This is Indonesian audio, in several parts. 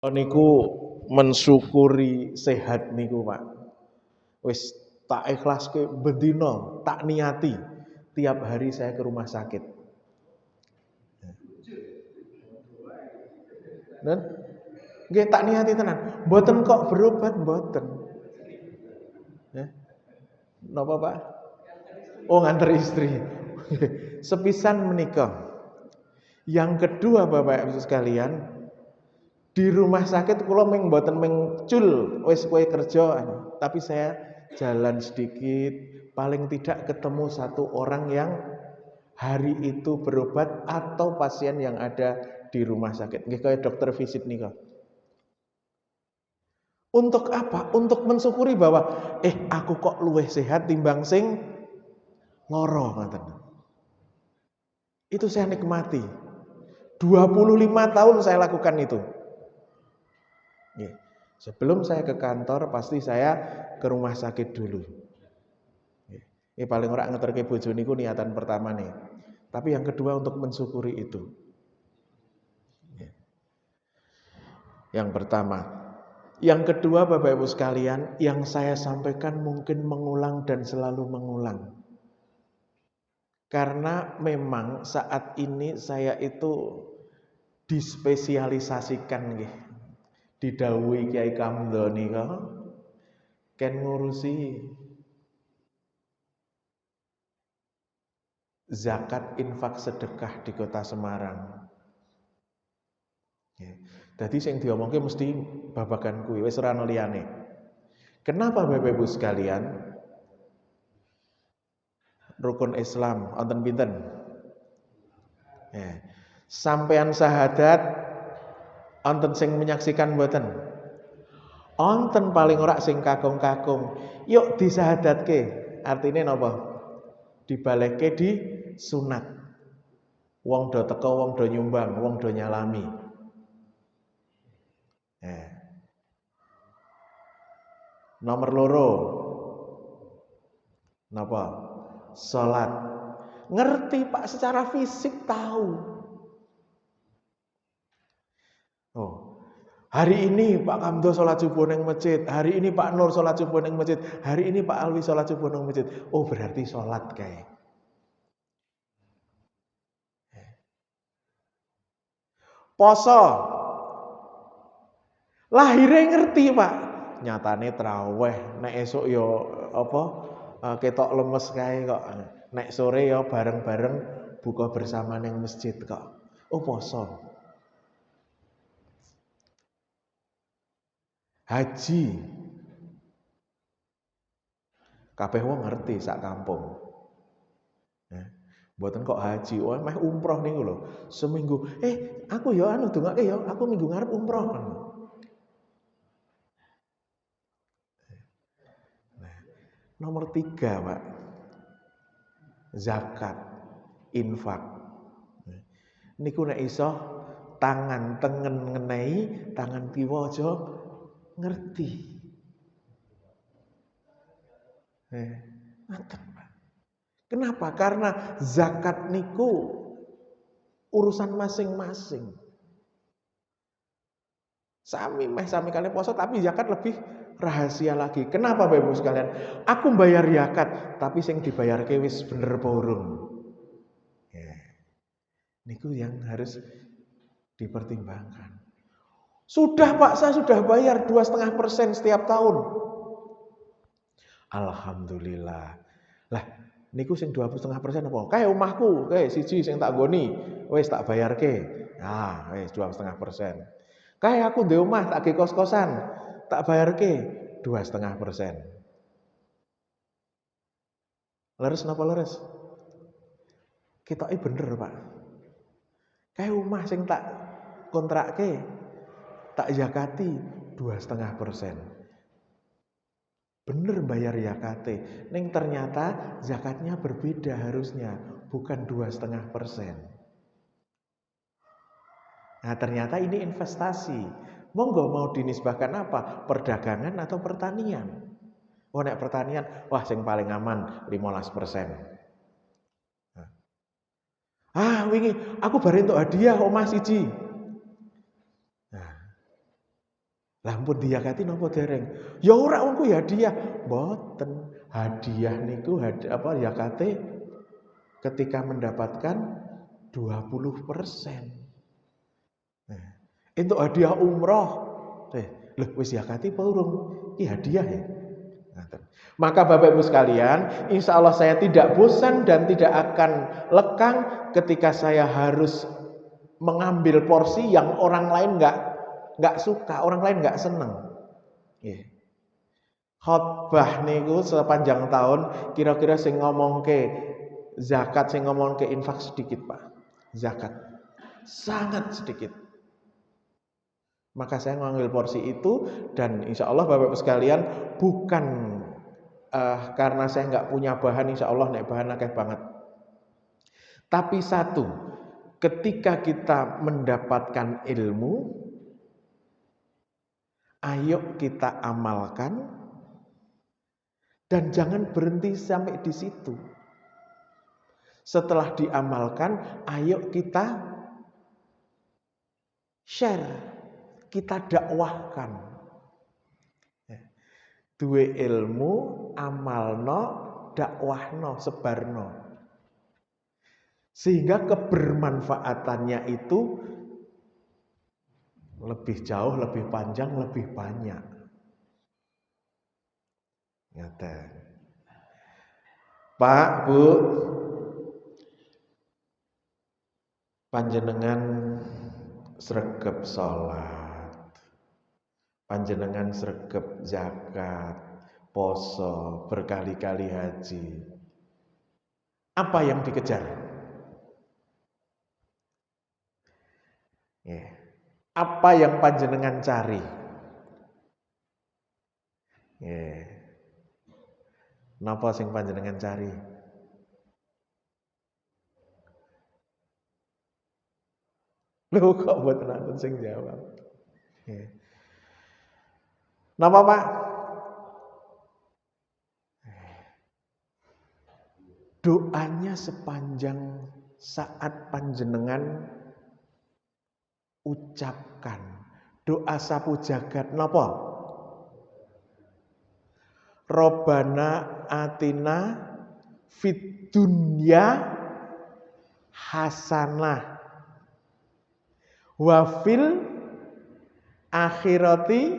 Niku mensyukuri sehat niku Pak. Wis tak ikhlaske bendina, tak niati tiap hari saya ke rumah sakit. Dan nggih tak niati tenan. Mboten kok berobat mboten. Ya. Napa Pak? Oh nganter istri. Sepisan menikah. Yang kedua Bapak Ibu sekalian, di rumah sakit kula mung mboten mengcul wis kowe kerja, tapi saya jalan sedikit, paling tidak ketemu satu orang yang hari itu berobat atau pasien yang ada di rumah sakit. Nggih kaya dokter visit nika. Untuk apa? Untuk mensyukuri bahwa aku kok luwih sehat timbang sing lara ngoten. Itu saya nikmati. 25 tahun saya lakukan itu. Sebelum saya ke kantor pasti saya ke rumah sakit dulu. Paling ora ngeterke bojo niku niatan pertama nih. Tapi yang kedua untuk mensyukuri itu. Yang pertama. Yang kedua Bapak Ibu sekalian, yang saya sampaikan mungkin mengulang dan selalu mengulang. Karena memang saat ini saya itu dispesialisasikan nggih. Didhawuhi Kiai Kamdo nika ken ngurusi zakat infak sedekah di Kota Semarang. Jadi sing diomongke mesti babagan kuwi wis ora ana liyane. Kenapa Bapak Ibu sekalian? Rukun Islam wonten pinten? Sampean syahadat wonten sing menyaksikan mboten? Wonten paling ora sing kakung-kakung. Yuk disahadatke. Artine napa? Dibalekke di sunat. Wong do teko, wong do nyumbang, wong do nyalami. Nomor loro. Napa? Salat. Ngerti Pak secara fisik tahu. Hari ini Pak Kamdo sholat subuh neng masjid, hari ini Pak Nur sholat subuh neng masjid, hari ini Pak Alwi sholat subuh neng masjid. Oh berarti sholat kayak. Poso. Lahirnya ngerti Pak. Nyatane traweh, nek esuk yo apa ketok lemes kae kok. Nek sore yo bareng-bareng buka bersama neng masjid kok. Oh poso. Haji. Kabeh wong ngerti sak kampung. Mboten kok haji, oh meh umroh niku lho. Seminggu, aku ya dongake ya, aku minggu ngarep umroh. Nomor 3, Pak. Zakat, infak. Niku nek iso tangan tengen ngenehi, tangan kiwa aja ngerti. Ngoten, Pak. Kenapa? Karena zakat niku urusan masing-masing. Sami kalian poso tapi zakat lebih rahasia lagi. Kenapa Bapak Ibu sekalian? Aku bayar zakat, tapi sing dibayarke wis bener apa urung? Niku yang harus dipertimbangkan. Sudah Pak, saya sudah bayar 2,5% setiap tahun. Alhamdulillah. Lah, niku sing 2,5% apa? Kayak omahku, kayak siji sing tak goni, wis tak bayarke. Nah, wis 2,5%. Kayak aku ndek omah tak ge kos-kosan, tak bayarke 2,5%. Leres napa leres? Ketoke bener, Pak. Kayak omah sing tak kontrakke, tak zakati 2,5%. Bener bayar zakate, ning ternyata zakatnya berbeda harusnya, bukan 2,5%. Nah, ternyata ini investasi. Monggo mau dinisbahkan apa? Perdagangan atau pertanian? Oh, nek pertanian, wah sing paling aman 15%. Wingi aku bare entuk hadiah omah siji. Nah, Lah pun diyakati napa dereng? Ya ora wong ku hadiah. Mboten. Hadiah niku yakate ketika mendapatkan 20%. Nah, itu hadiah umroh. Loh wis yakati apa urung? Iki hadiah ya. Maka Bapak Ibu sekalian, insya Allah saya tidak bosan dan tidak akan lekang ketika saya harus mengambil porsi yang orang lain nggak suka, orang lain nggak seneng. Khotbah niku sepanjang tahun kira-kira sing ngomongke zakat, sing ngomongke infak sedikit Pak. Zakat sangat sedikit. Maka saya mengambil porsi itu dan insya Allah Bapak Ibu sekalian bukan karena saya nggak punya bahan, insya Allah naik bahan akeh banget. Tapi satu, ketika kita mendapatkan ilmu, ayo kita amalkan dan jangan berhenti sampai di situ. Setelah diamalkan, ayo kita share, kita dakwahkan. Duwe ilmu, amalno, dakwahno, sebarno. Sehingga kebermanfaatannya itu lebih jauh, lebih panjang, lebih banyak. Ngaten. Pak, Bu, panjenengan sregep salat, panjenengan sregep zakat, poso, berkali-kali haji. Apa yang dikejar? Apa yang panjenengan cari? Napa sing panjenengan cari? Lho kok mboten nanten sing jawab. Napa Pak? Doanya sepanjang saat panjenengan ucapkan. Doa sapu jagat napa? Robbana atina fid dunya hasanah wa fil akhirati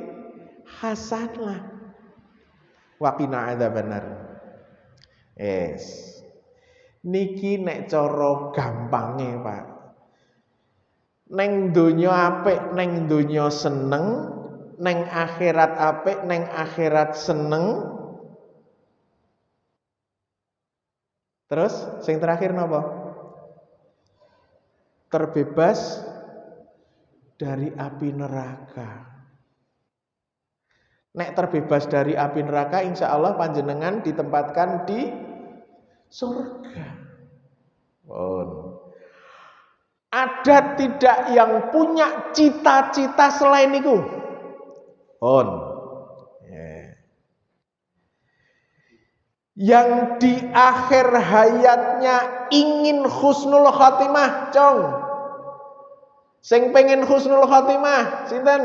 hasanah wa qina adzabannar. Niki nek cara gampange, Pak. Neng donya apik, neng donya seneng, neng akhirat apik, neng akhirat seneng. Terus sing terakhir napa? Terbebas dari api neraka. Nek terbebas dari api neraka, insya Allah panjenengan ditempatkan di surga. Ada tidak yang punya cita-cita selain itu? Yang di akhir hayatnya ingin husnul khotimah, cong. Sing pengen husnul khotimah, sinten?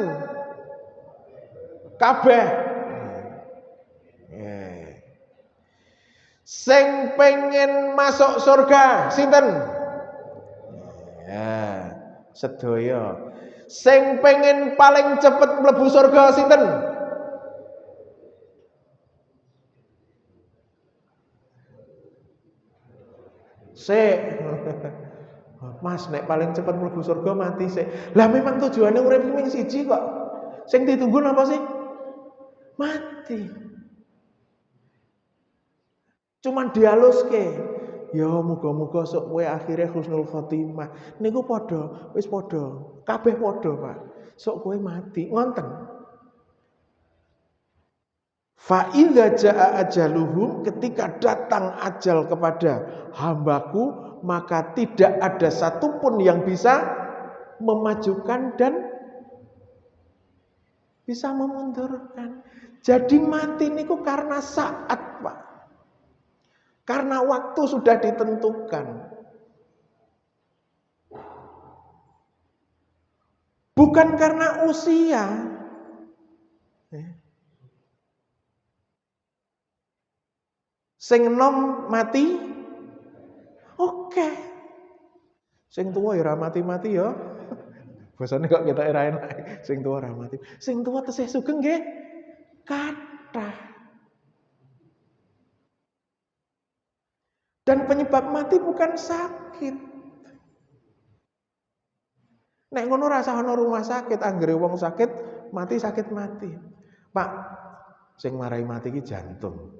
Kabeh. Sing pengen masuk surga, sinten? Sedaya. Sing pengen paling cepet mlebu surga, sinten? Mas, nek paling cepat mlebu surga mati sik. Lah memang tujuannya urip iki mung siji kok. Sing ditunggu napa sih? Mati. Cuman dialuske. Ya muga-muga sok kowe akhire husnul khotimah. Niku padha, wis padha. Kabeh padha, Pak. Sok kowe mati, ngonten. Fa idza jaa ajaluhum, ketika datang ajal kepada hambaku, maka tidak ada satupun yang bisa memajukan dan bisa memundurkan. Jadi mati niku karena saat, Pak. Karena waktu sudah ditentukan. Bukan karena usia. Sing enom mati, oke. Sing tuwa ya ora mati-mati ya. Basane kok ketok ora enak. Sing tuwa ora mati. Sing tuwa tesih sugeng nggih kathah. Dan penyebab mati bukan sakit. Nek ngono ora usah ana rumah sakit, anggere wong sakit mati sakit mati. Pak, sing marai mati iki jantung.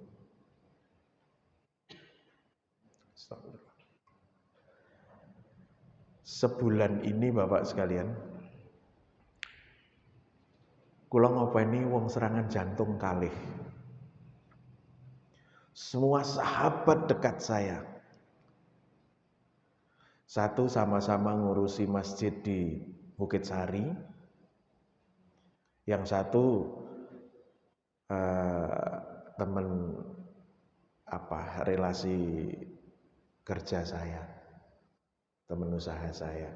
Sebulan ini Bapak sekalian, kula ngopeni wong serangan jantung kalih. Semua sahabat dekat saya. Satu sama-sama ngurusi masjid di Bukit Sari. Yang satu teman relasi kerja saya, teman usaha saya.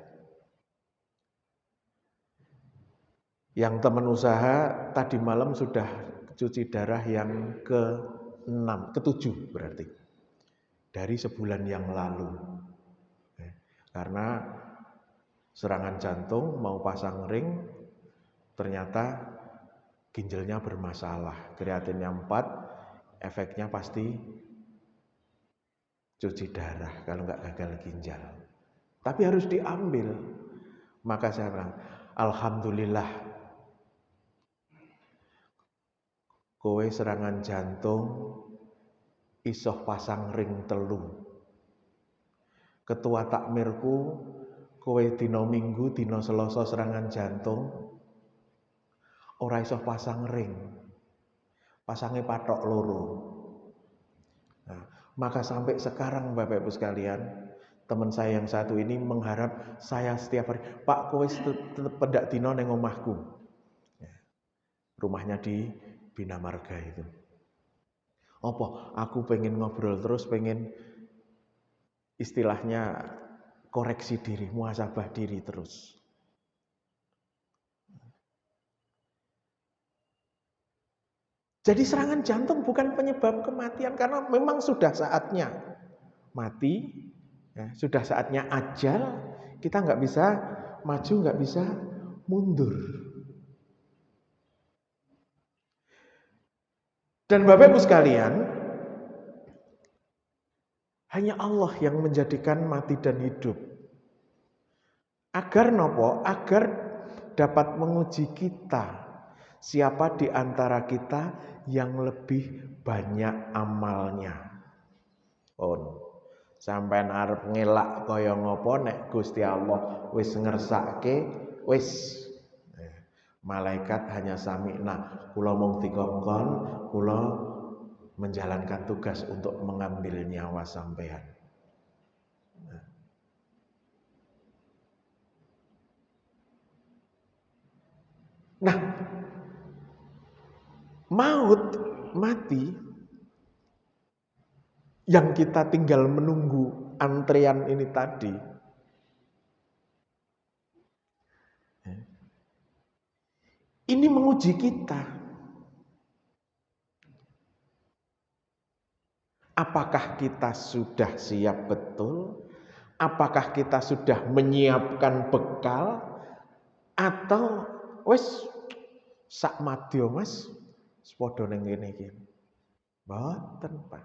Yang teman usaha tadi malam sudah cuci darah yang ke-7 berarti. Dari sebulan yang lalu. Karena serangan jantung mau pasang ring, ternyata ginjalnya bermasalah. Kreatinnya 4, efeknya pasti cuci darah kalau nggak gagal ginjal. Tapi harus diambil. Maka saya bilang, alhamdulillah kowe serangan jantung isoh pasang ring 3. Ketua takmirku kowe dina Minggu, dina Selasa serangan jantung ora isoh pasang ring. Pasange patok 2. Nah, maka sampai sekarang Bapak Ibu sekalian, teman saya yang satu ini mengharap saya setiap hari, Pak kowe tetep pendak dina ning omahku. Rumahnya di Bina Marga itu. Apa? Aku pengen ngobrol terus, pengen istilahnya koreksi diri, muhasabah diri terus. Jadi serangan jantung bukan penyebab kematian, karena memang sudah saatnya mati, ya, sudah saatnya ajal, kita nggak bisa maju, nggak bisa mundur. Dan Bapak Ibu sekalian, hanya Allah yang menjadikan mati dan hidup. Agar nopo? Agar dapat menguji kita. Siapa di antara kita yang lebih banyak amalnya? Sampeyan arep ngelak kaya ngopo nek Gusti Allah wis ngersake, wis malaikat hanya sami'na, kula mung dikongkon, kula menjalankan tugas untuk mengambil nyawa sampean. Nah, mati yang kita tinggal menunggu antrean ini tadi, ini menguji kita. Apakah kita sudah siap betul? Apakah kita sudah menyiapkan bekal? Atau wis sak madya Mas, sepadha ning kene iki. Mboten, Pak.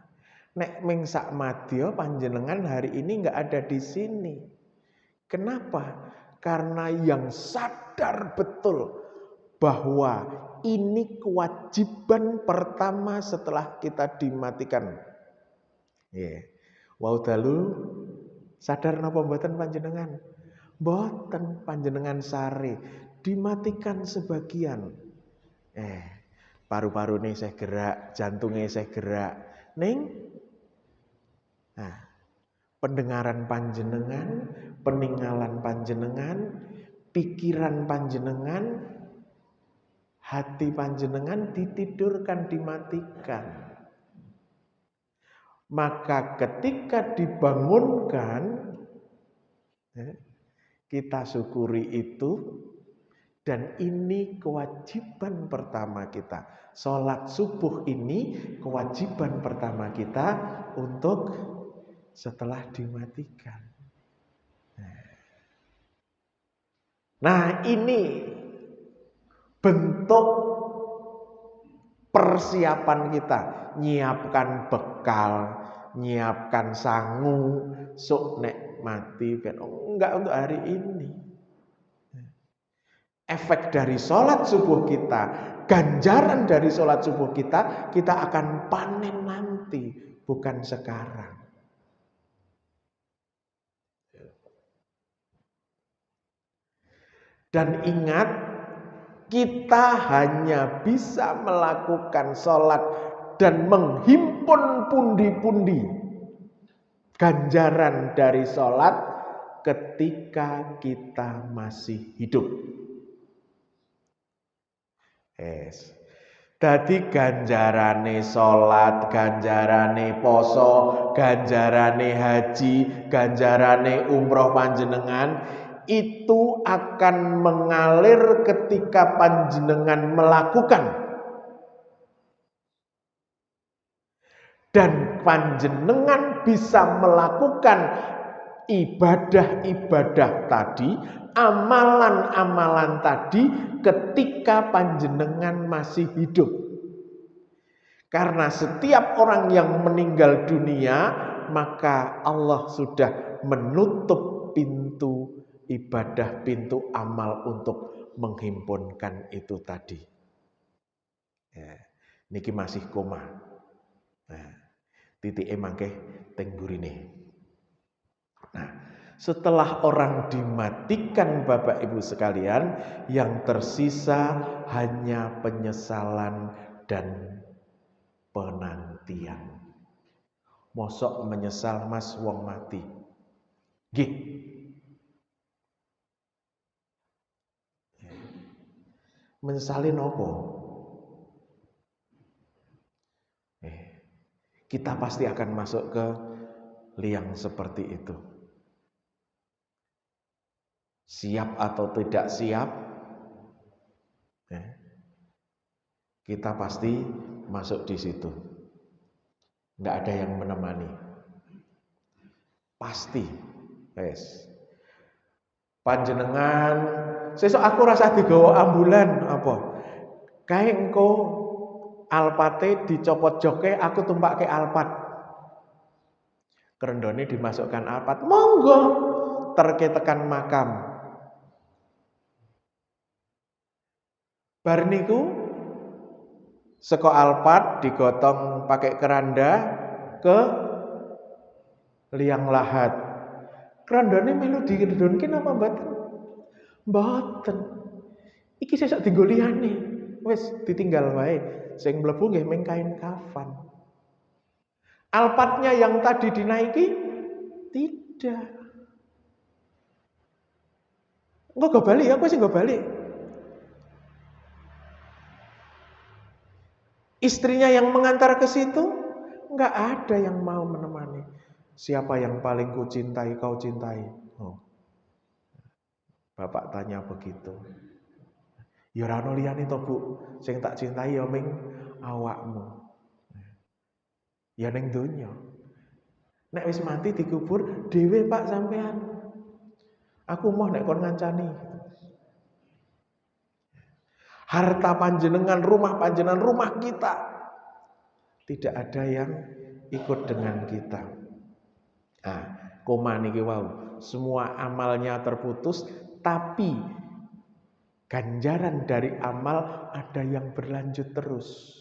Nek ming sak madya panjenengan hari ini enggak ada di sini. Kenapa? Karena yang sadar betul bahwa ini kewajiban pertama setelah kita dimatikan. Wau dalu sadar napa mboten panjenengan? Mboten, panjenengan sare dimatikan sebagian. Paru-parune saya gerak, jantungnya saya gerak. Pendengaran panjenengan, peninggalan panjenengan, pikiran panjenengan, hati panjenengan ditidurkan, dimatikan. Maka ketika dibangunkan, kita syukuri itu, Dan ini kewajiban pertama kita. Sholat subuh ini kewajiban pertama kita untuk setelah dimatikan. Nah, ini bentuk persiapan kita. Nyiapkan bekal, nyiapkan sangu, sok nek mati. Enggak untuk hari ini. Efek dari sholat subuh kita, ganjaran dari sholat subuh kita akan panen nanti, bukan sekarang. Dan ingat, kita hanya bisa melakukan sholat dan menghimpun pundi-pundi ganjaran dari sholat ketika kita masih hidup. Dadi ganjarane sholat, ganjarane poso, ganjarane haji, ganjarane umroh panjenengan itu akan mengalir ketika panjenengan melakukan. Dan panjenengan bisa melakukan ibadah-ibadah tadi, amalan-amalan tadi ketika panjenengan masih hidup. Karena setiap orang yang meninggal dunia, maka Allah sudah menutup pintu ibadah, pintu amal untuk menghimpunkan itu tadi. Ya, niki masih koma. Nah, titik mangke teng burine. Nah, setelah orang dimatikan Bapak Ibu sekalian, yang tersisa hanya penyesalan dan penantian. Mosok menyesal Mas wong mati. Nggih. Menyesali nopo? Kita pasti akan masuk ke liang seperti itu. Siap atau tidak siap, kita pasti masuk di situ. Nggak ada yang menemani. Pasti. Panjenengan, sesuk aku rasa digawa ambulan apa? Kae engko alpate dicopot joke, aku tumpake alpat. Kerendone dimasukkan alpat, monggo terke tekan makam. Bar niku seko alpat digotong pakai keranda ke liang lahat. Kerandane melu digedhonke napa mboten? Mboten. Iki sesuk dienggo liyane. Wis ditinggal wae. Sing mlebu nggih mung kain kafan. Alpatnya yang tadi dinaiki tidak. Engko go balik, aku sing go balik. Istrinya yang mengantar ke situ, enggak ada yang mau menemani. Siapa yang paling ku cintai, kau cintai? Oh. Bapak tanya begitu. Ya ora ono liyane to, Bu. Sing tak cintai ya ming awakmu. Ya ning donya. Nek wis mati dikubur dhewe Pak sampean. Aku mau nek kon ngancani. Harta panjenengan, rumah panjenengan, rumah kita. Tidak ada yang ikut dengan kita. Nah, koma niki wau. Semua amalnya terputus, tapi ganjaran dari amal ada yang berlanjut terus.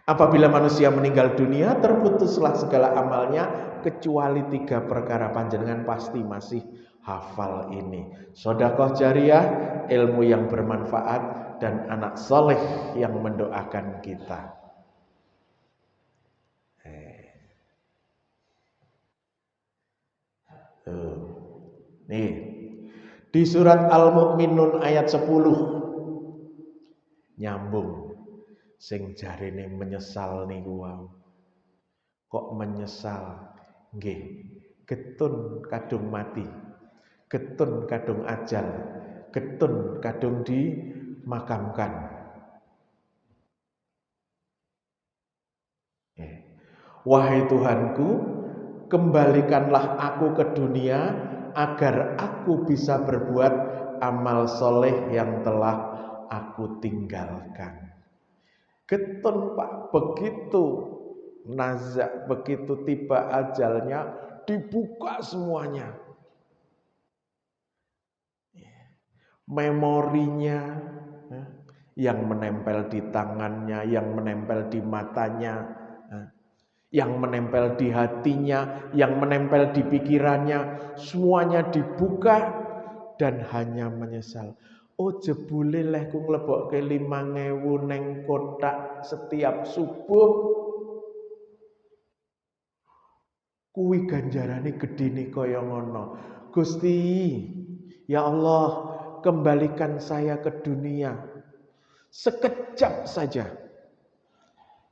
Apabila manusia meninggal dunia, terputuslah segala amalnya kecuali 3 perkara. Panjenengan pasti masih hafal ini. Sedekah jariyah, ilmu yang bermanfaat, dan anak soleh yang mendoakan kita. Nih, di surat Al-Mu'minun ayat 10 nyambung. Sing jarene menyesal niku wae. Kok menyesal? Nggih, getun kadung mati. Getun kadung ajal, getun kadung dimakamkan. Wahai Tuhanku, kembalikanlah aku ke dunia agar aku bisa berbuat amal soleh yang telah aku tinggalkan. Getun Pak, begitu nazak, begitu tiba ajalnya, dibuka semuanya. Memorinya yang menempel di tangannya, yang menempel di matanya, yang menempel di hatinya, yang menempel di pikirannya, semuanya dibuka dan hanya menyesal. Oh jebule leh ku nglebokke 5.000 neng kotak setiap subuh. Kuwi ganjarane gedene kaya ngono. Gusti, ya Allah, kembalikan saya ke dunia. Sekejap saja.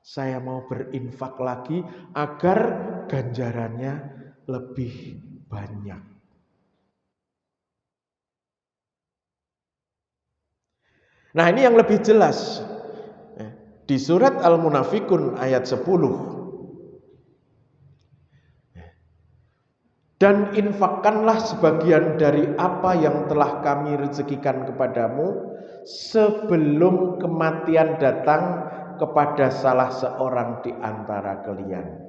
Saya mau berinfak lagi agar ganjarannya lebih banyak. Nah, ini yang lebih jelas. Di surat Al-Munafikun ayat 10. Dan infakkanlah sebagian dari apa yang telah kami rezekikan kepadamu sebelum kematian datang kepada salah seorang di antara kalian.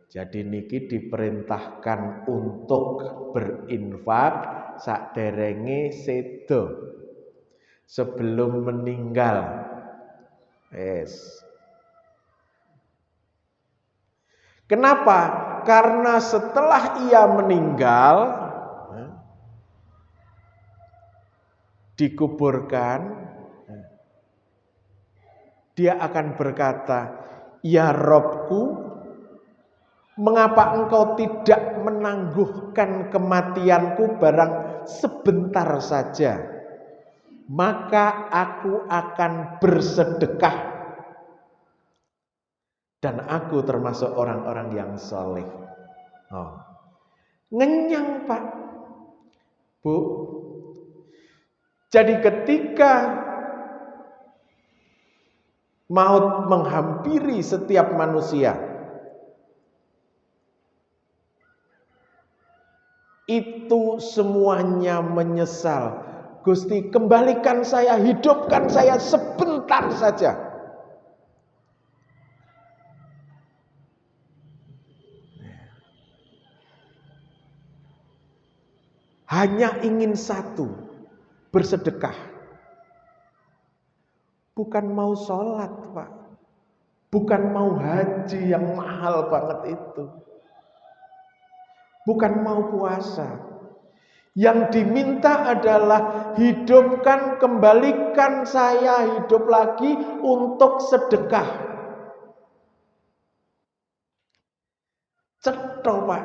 Jadi niki diperintahkan untuk berinfak saderenge sedo, sebelum meninggal. Kenapa? Karena setelah ia meninggal, dikuburkan, dia akan berkata, "Ya Robku, mengapa engkau tidak menangguhkan kematianku barang sebentar saja? Maka aku akan bersedekah. Dan aku termasuk orang-orang yang saleh." Ngenyang Pak, Bu. Jadi ketika maut menghampiri setiap manusia, itu semuanya menyesal. Gusti, kembalikan saya, hidupkan saya sebentar saja. Hanya ingin satu, bersedekah. Bukan mau sholat Pak, bukan mau haji yang mahal banget itu, bukan mau puasa. Yang diminta adalah hidupkan, kembalikan saya hidup lagi untuk sedekah. Cetha Pak,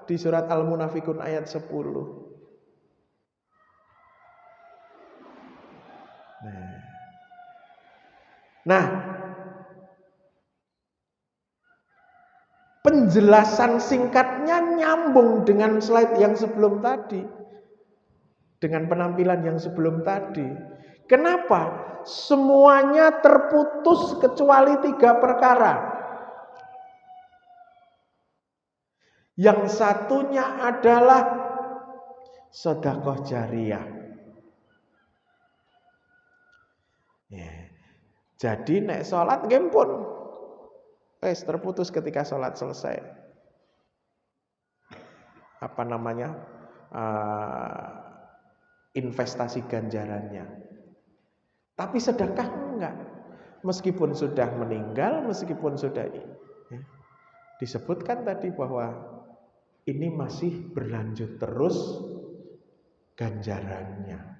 di surat Al-Munafikun ayat 10. Nah, penjelasan singkatnya nyambung dengan slide yang sebelum tadi, dengan penampilan yang sebelum tadi. Kenapa? Semuanya terputus kecuali 3 perkara. Yang satunya adalah sedekah jariyah. Jadi nek sholat nggih pun terputus ketika sholat selesai. Apa namanya? Investasi ganjarannya. Tapi sedekah enggak. Meskipun sudah meninggal, meskipun sudah disebutkan tadi bahwa ini masih berlanjut terus ganjarannya.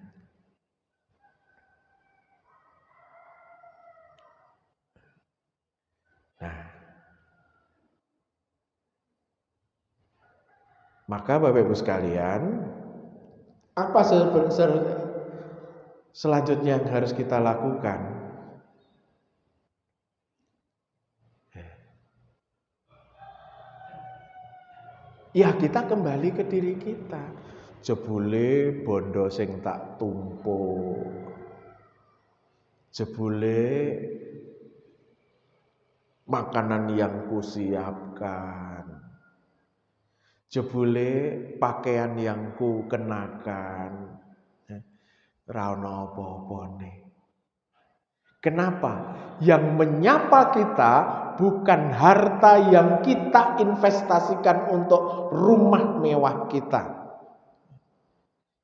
Nah, maka Bapak Ibu sekalian, apa selanjutnya yang harus kita lakukan? Ya kita kembali ke diri kita. Jebule bondo sing tak tumpuk. Jebule makanan yang kusiapkan. Jebule pakaian yang ku kenakan. Ra ono apa-apane. Kenapa? Yang menyapa kita bukan harta yang kita investasikan untuk rumah mewah kita.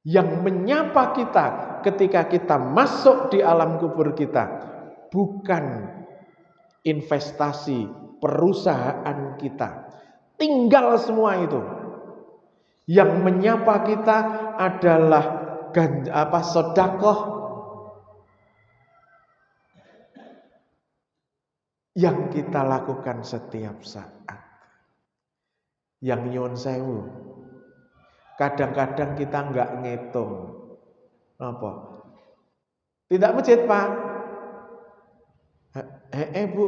Yang menyapa kita ketika kita masuk di alam kubur kita bukan investasi perusahaan kita. Tinggal semua itu. Yang menyapa kita adalah sedekah yang kita lakukan setiap saat. Yang nyuwun sewu. Kadang-kadang kita enggak ngitung. Apa? Tidak masjid, Pak. Bu.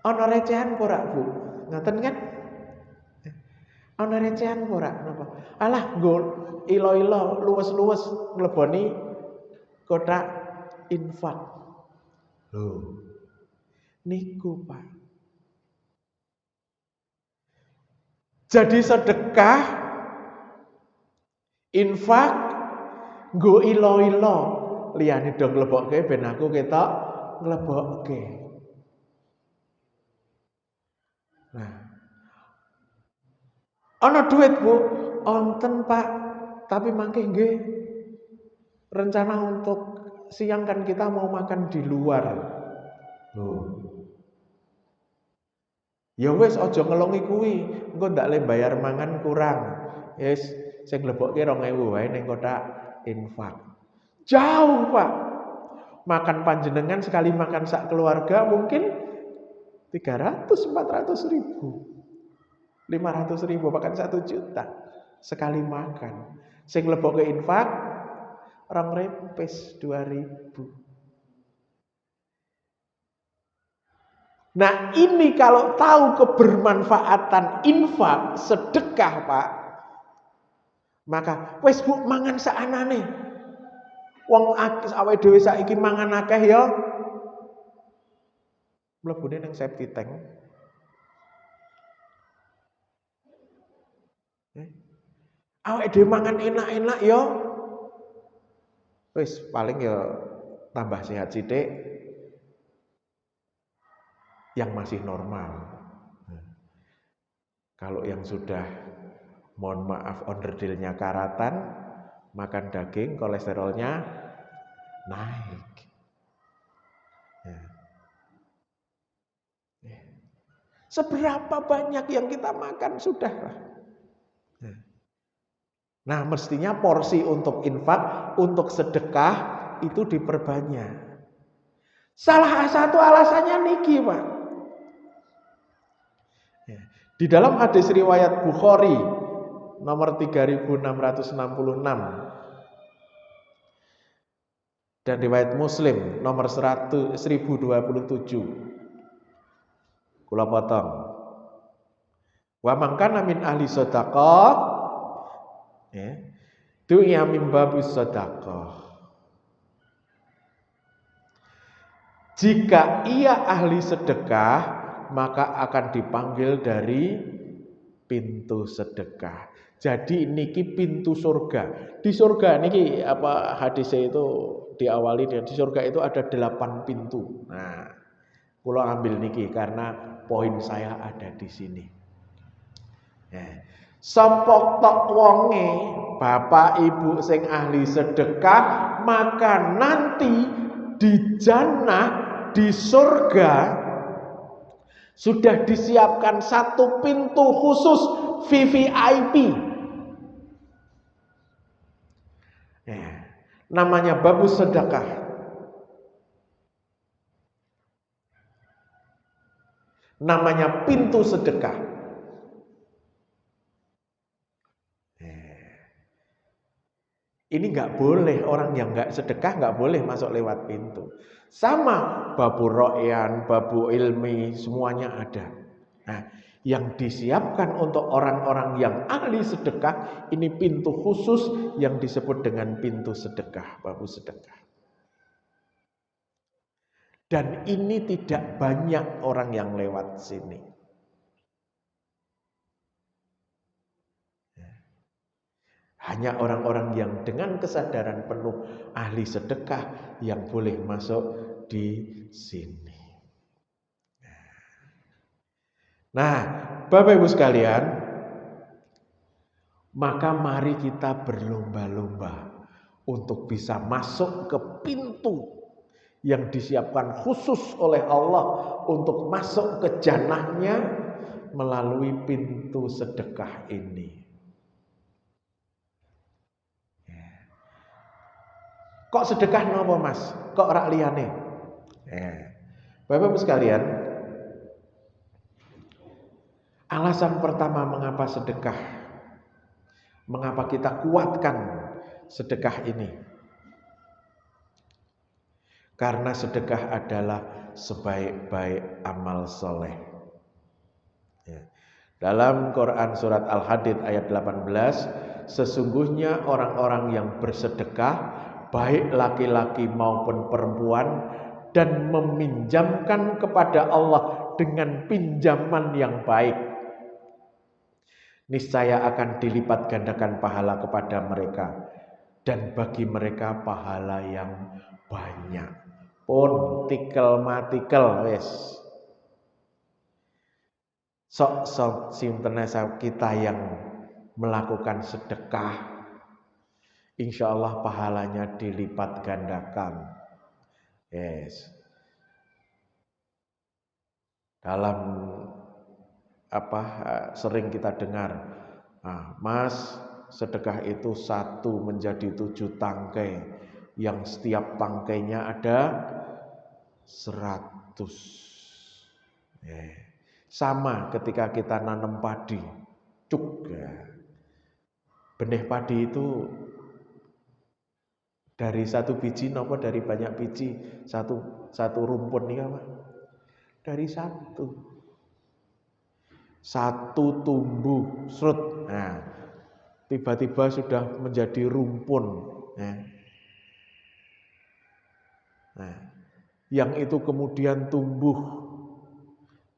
Ono recehan ora, Bu? Ngoten kan? Ono recehan ora? Napa? Alah, nggo ilo-ilo, luwes-luwes ngleboni kotak infak. Loh. Niku, Pak. Jadi sedekah, infak, nggo ilo-ilo, liyane do nglebokke ben aku ketok nglebokke. Nah. Ana duit, Bu? Onten, Pak. Tapi mangke nggih rencana untuk siang kan kita mau makan di luar. Loh. Ya wis aja ngelongi kuwi, engko ndak le bayar mangan kurang. Yes, sing nglebokke 2.000 wae ning kotak infak. Jauh, Pak. Makan panjenengan sekali makan sak keluarga mungkin 300 400 ribu. 500 ribu bahkan 1 juta sekali makan. Sing nglebokke infak 2.000. Nah ini kalau tahu kebermanfaatan infak, sedekah, Pak, maka wis Bu mangan saanane. Wong awake dhewe saiki mangan akeh ya. Mlebune ning septic tank. Awake dhewe mangan enak-enak ya. Wis paling ya tambah sehat sithik. Yang masih normal. Kalau yang sudah, mohon maaf, onderdilnya karatan, makan daging, kolesterolnya naik. Seberapa banyak yang kita makan sudahlah. Nah, mestinya porsi untuk infak, untuk sedekah itu diperbanyak. Salah satu alasannya niki, Pak. Di dalam hadis riwayat Bukhari nomor 3666 dan riwayat Muslim nomor 1027. Kula potong. Wa mangkana min ahli sedekah dunya min babus sedekah. Jika ia ahli sedekah, maka akan dipanggil dari pintu sedekah. Jadi niki pintu surga. Di surga niki hadisnya itu diawali dengan di surga itu ada 8 pintu. Nah, kula ambil niki karena poin saya ada di sini. Sapa tok wonge bapak ibu sing ahli sedekah, maka nanti di jannah, di surga sudah disiapkan satu pintu khusus VVIP. Namanya babus sedekah. Namanya pintu sedekah. Ini nggak boleh, orang yang nggak sedekah nggak boleh masuk lewat pintu. Sama babu ro'yan, babu ilmi, semuanya ada. Nah, Yang disiapkan untuk orang-orang yang ahli sedekah, ini pintu khusus yang disebut dengan pintu sedekah, babu sedekah. Dan ini tidak banyak orang yang lewat sini. Hanya orang-orang yang dengan kesadaran penuh ahli sedekah yang boleh masuk di sini. Nah, Bapak Ibu sekalian, maka mari kita berlomba-lomba untuk bisa masuk ke pintu yang disiapkan khusus oleh Allah untuk masuk ke jannahnya melalui pintu sedekah ini. Kok sedekah nopo Mas? Kok rak liyane? Bapak Ibu sekalian, alasan pertama mengapa sedekah, mengapa kita kuatkan sedekah ini? Karena sedekah adalah sebaik-baik amal soleh. Dalam Quran surat Al-Hadid ayat 18, sesungguhnya orang-orang yang bersedekah, baik laki-laki maupun perempuan, dan meminjamkan kepada Allah dengan pinjaman yang baik, niscaya akan dilipat gandakan pahala kepada mereka, dan bagi mereka pahala yang banyak. Pun tikel matikel wes. Sok sinten kita yang melakukan sedekah, insya Allah pahalanya dilipat gandakan. Yes. Dalam sering kita dengar, Mas, sedekah itu 1 menjadi 7 tangkai, yang setiap tangkainya ada 100. Sama ketika kita nanam padi, cuk ya. Benih padi itu dari 1 biji nopo dari banyak biji, satu rumpun nih apa? Dari 1 tumbuh serut. Nah, tiba-tiba sudah menjadi rumpun. Nah, yang itu kemudian tumbuh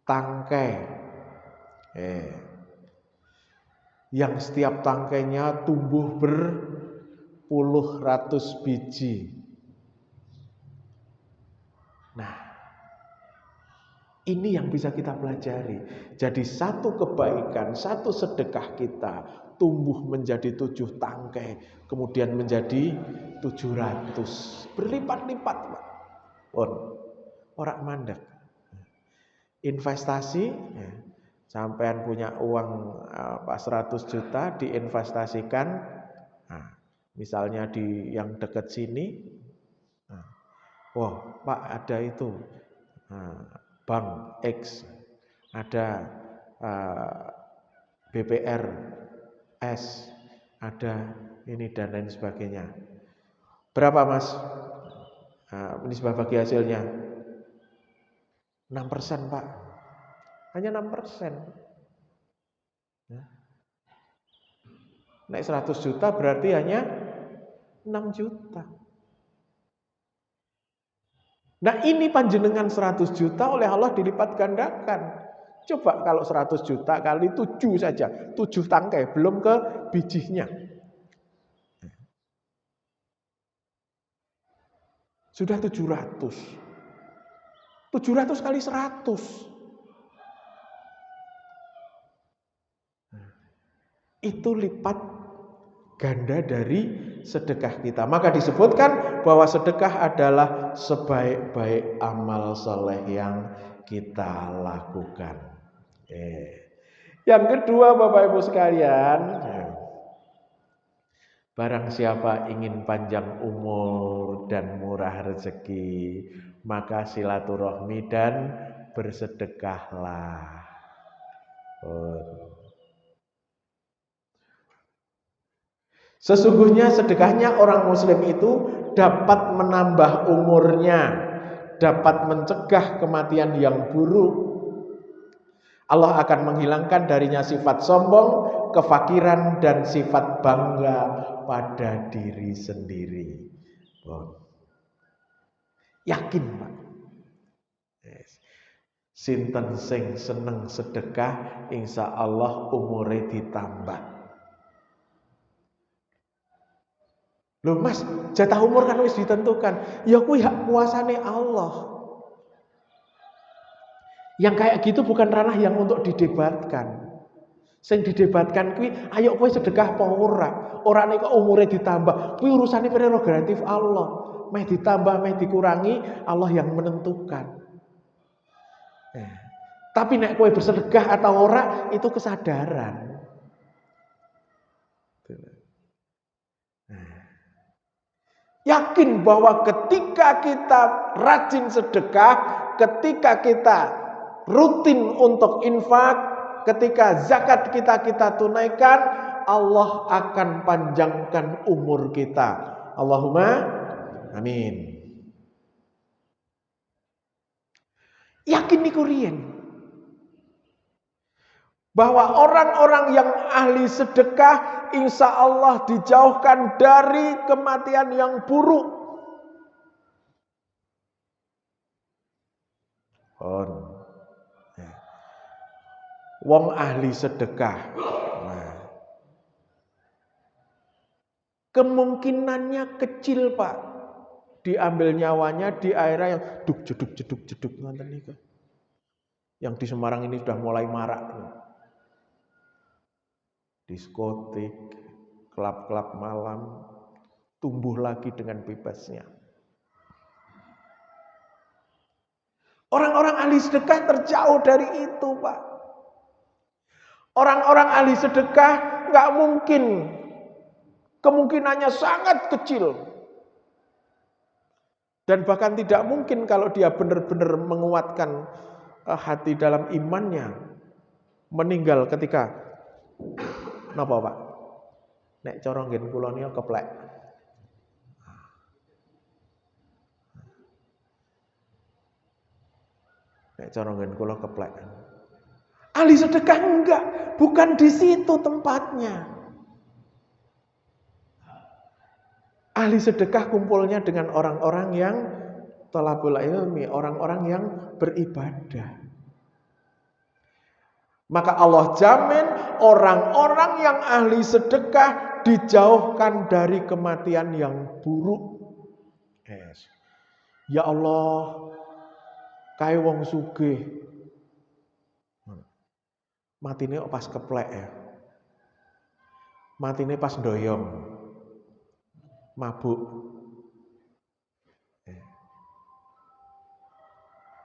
tangkai, yang setiap tangkainya tumbuh berpuluh ratus biji. Nah, ini yang bisa kita pelajari. Jadi 1 kebaikan, 1 sedekah kita tumbuh menjadi 7 tangkai, kemudian menjadi 700, berlipat-lipat, Pak. Orang mandek. Investasi, sampean punya uang 100 juta diinvestasikan, misalnya di yang dekat sini, Pak ada itu, Bank X, ada BPRS, ada ini dan lain sebagainya. Berapa Mas? Nisbah bagi hasilnya 6%, Pak. Hanya 6%. Naik 100 juta berarti hanya 6 juta. Nah, ini panjenengan 100 juta oleh Allah dilipat gandakan. Coba kalau 100 juta kali 7 saja, 7 tangkai, belum ke bijinya. Sudah 700. 700 kali 100. Itu lipat ganda dari sedekah kita. Maka disebutkan bahwa sedekah adalah sebaik-baik amal soleh yang kita lakukan. Yang kedua, Bapak Ibu sekalian, barang siapa ingin panjang umur dan murah rezeki, maka silaturahmi dan bersedekahlah. Sesungguhnya sedekahnya orang muslim itu dapat menambah umurnya, dapat mencegah kematian yang buruk, Allah akan menghilangkan darinya sifat sombong, kefakiran, dan sifat bangga pada diri sendiri. Yakin, Pak. Sinten sing seneng sedekah, insya Allah umure ditambah. Loh Mas, jatah umur kan wis ditentukan. Ya kuwi hak kuasane Allah. Yang kayak gitu bukan ranah yang untuk didebatkan. Sing didebatkan kuwi, ayo kowe sedekah apa ora? Ora nek kok umure ditambah. Kuwi urusane prerogatif Allah. Meh ditambah, meh dikurangi, Allah yang menentukan. Tapi nek kowe bersedekah atau ora, itu kesadaran. Yakin bahwa ketika kita rajin sedekah, ketika kita rutin untuk infak, ketika zakat kita tunaikan, Allah akan panjangkan umur kita. Allahumma amin. Yakin niku riyen bahwa orang-orang yang ahli sedekah insya Allah dijauhkan dari kematian yang buruk. Wong ahli sedekah, kemungkinannya kecil Pak, diambil nyawanya di area yang jeduk nonton niku. Yang di Semarang ini sudah mulai marak. Diskotik, klub-klub malam tumbuh lagi dengan bebasnya. Orang-orang ahli sedekah terjauh dari itu, Pak. Orang-orang ahli sedekah nggak mungkin, kemungkinannya sangat kecil. Dan bahkan tidak mungkin kalau dia benar-benar menguatkan hati dalam imannya, meninggal ketika napa Pak? Nek cara nggen kula niku keplek. Nek cara nggen kula keplek. Ahli sedekah enggak, bukan di situ tempatnya. Ahli sedekah kumpulnya dengan orang-orang yang thalabul ilmi, orang-orang yang beribadah. Maka Allah jamin orang-orang yang ahli sedekah dijauhkan dari kematian yang buruk. Yes. Ya Allah, kae wong sugih. Matine pas keplek ya. Matine pas ndoyong. Mabuk.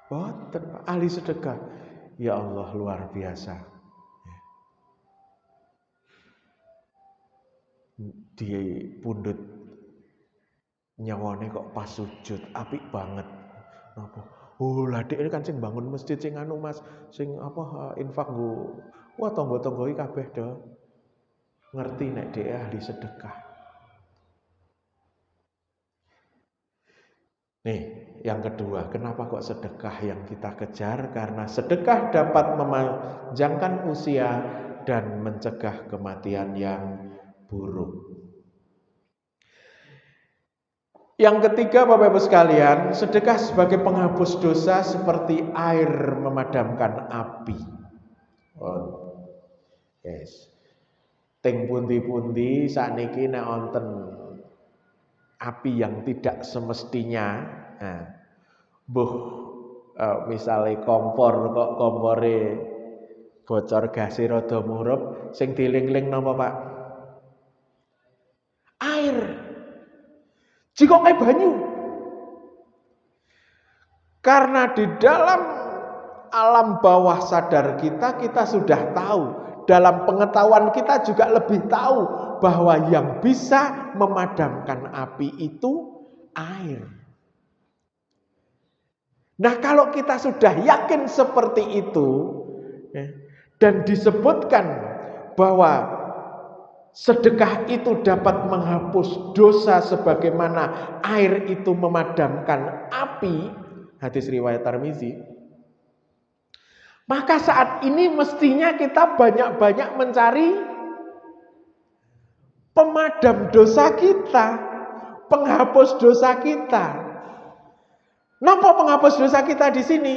Boten ahli sedekah. Ya Allah luar biasa. Di pundut nyawane kok pas sujud, apik banget. Napa? Oh, lah Dik ini kan sing bangun masjid sing anu Mas, sing apa infak nggo. Wah, tangga-tangga iki kabeh do ngerti nek dhek ahli sedekah. Nih, yang kedua, kenapa kok sedekah yang kita kejar? Karena sedekah dapat memanjangkan usia dan mencegah kematian yang buruk. Yang ketiga, Bapak Ibu sekalian, sedekah sebagai penghapus dosa seperti air memadamkan api. Yes. Ting pundi-pundi sakniki nek wonten api yang tidak semestinya, misalnya kompor kok kompore bocor gase rada murup, sing diling-ling napa Pak? Air. Jika kayak banyu. Karena di dalam alam bawah sadar kita sudah tahu, dalam pengetahuan kita juga lebih tahu bahwa yang bisa memadamkan api itu air. Nah, kalau kita sudah yakin seperti itu dan disebutkan bahwa sedekah itu dapat menghapus dosa sebagaimana air itu memadamkan api, hadis riwayat Tirmizi, Maka saat ini mestinya kita banyak-banyak mencari pemadam dosa kita, penghapus dosa kita. Napa penghapus dosa kita di sini?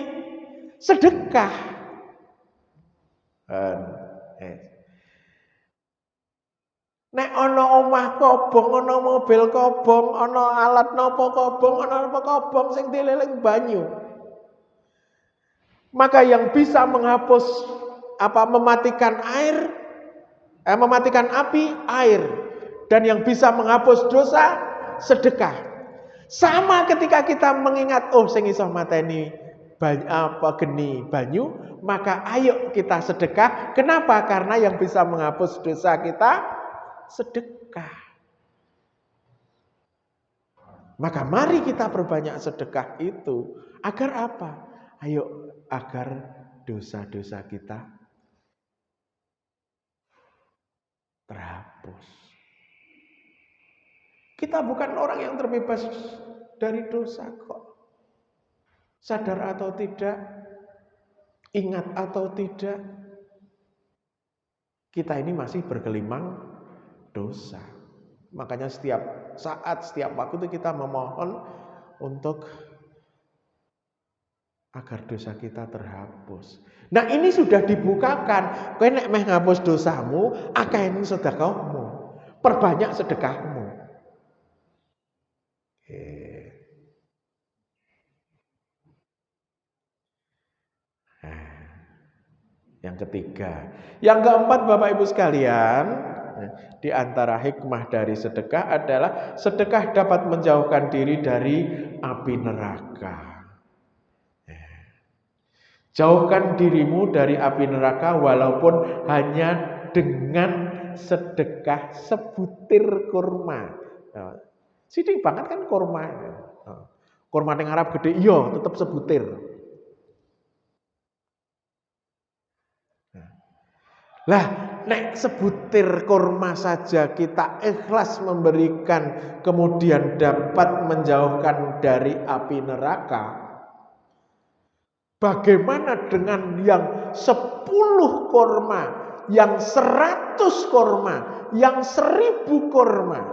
Sedekah. Nek ana omah kobong, ana mobil kobong, ana alat napa kobong, ana apa kobong sing dililing banyu. Maka yang bisa menghapus mematikan api, air. Dan yang bisa menghapus dosa, sedekah. Sama ketika kita mengingat, sing iso mateni geni banyu, maka ayo kita sedekah. Kenapa? Karena yang bisa menghapus dosa kita sedekah. Maka mari kita perbanyak sedekah itu. Agar apa? Ayo, agar dosa-dosa kita terhapus. Kita bukan orang yang terbebas dari dosa kok. Sadar atau tidak, ingat atau tidak, kita ini masih bergelimang dosa. Makanya setiap saat, setiap waktu itu kita memohon untuk agar dosa kita terhapus. Nah, ini sudah dibukakan. Kowe nek meh ngapus dosamu, akehing sedekahmu. Perbanyak sedekahmu. Yang ketiga, yang keempat Bapak Ibu sekalian, di antara hikmah dari sedekah adalah sedekah dapat menjauhkan diri dari api neraka. Jauhkan dirimu dari api neraka walaupun hanya dengan sedekah sebutir kurma. Sidik banget kan kurma. Kurma ning Arab gede, iya tetap sebutir. Lah, nek sebutir kurma saja kita ikhlas memberikan, kemudian dapat menjauhkan dari api neraka. Bagaimana dengan yang 10 kurma, yang 100 kurma, yang 1000 kurma?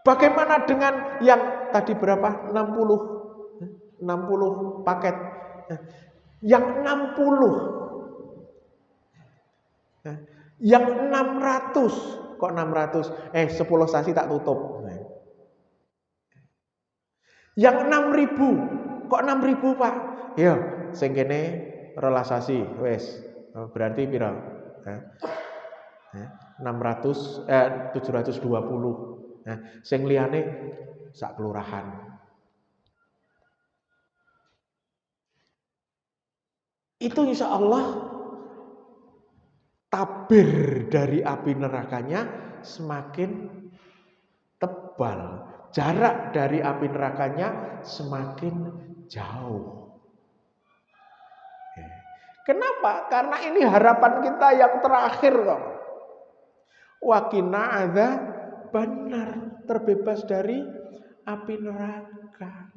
Bagaimana dengan yang tadi berapa? 60 paket. Yang 60. Yang 600. Kok 600? 10 sasi tak tutup. Yang 6000. Kok 6000, Pak? Ya, sing kene relasasi wis. Berarti pira? 720. Sing liyane sak kelurahan. Itu insya Allah tabir dari api nerakanya semakin tebal. Jarak dari api nerakanya semakin jauh. Kenapa? Karena ini harapan kita yang terakhir kok. Wakina ada benar terbebas dari api neraka.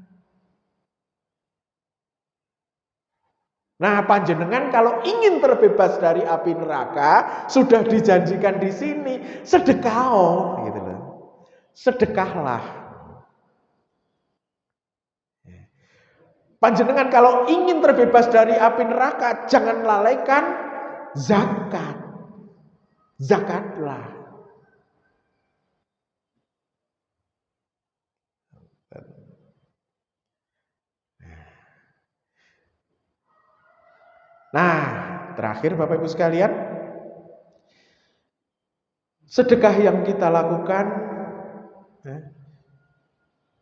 Nah, panjenengan kalau ingin terbebas dari api neraka, sudah dijanjikan di sini, sedekah, gitu loh. Sedekahlah. Panjenengan kalau ingin terbebas dari api neraka, jangan lalaikan zakat. Zakatlah. Nah, terakhir Bapak Ibu sekalian, sedekah yang kita lakukan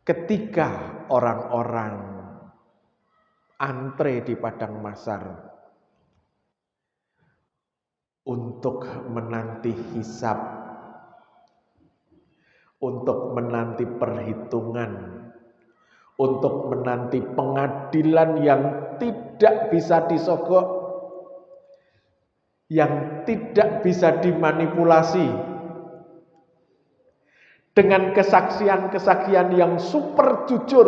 ketika orang-orang antre di padang mahsyar untuk menanti hisab, untuk menanti perhitungan, untuk menanti pengadilan yang tidak bisa disogok, yang tidak bisa dimanipulasi, dengan kesaksian-kesaksian yang super jujur,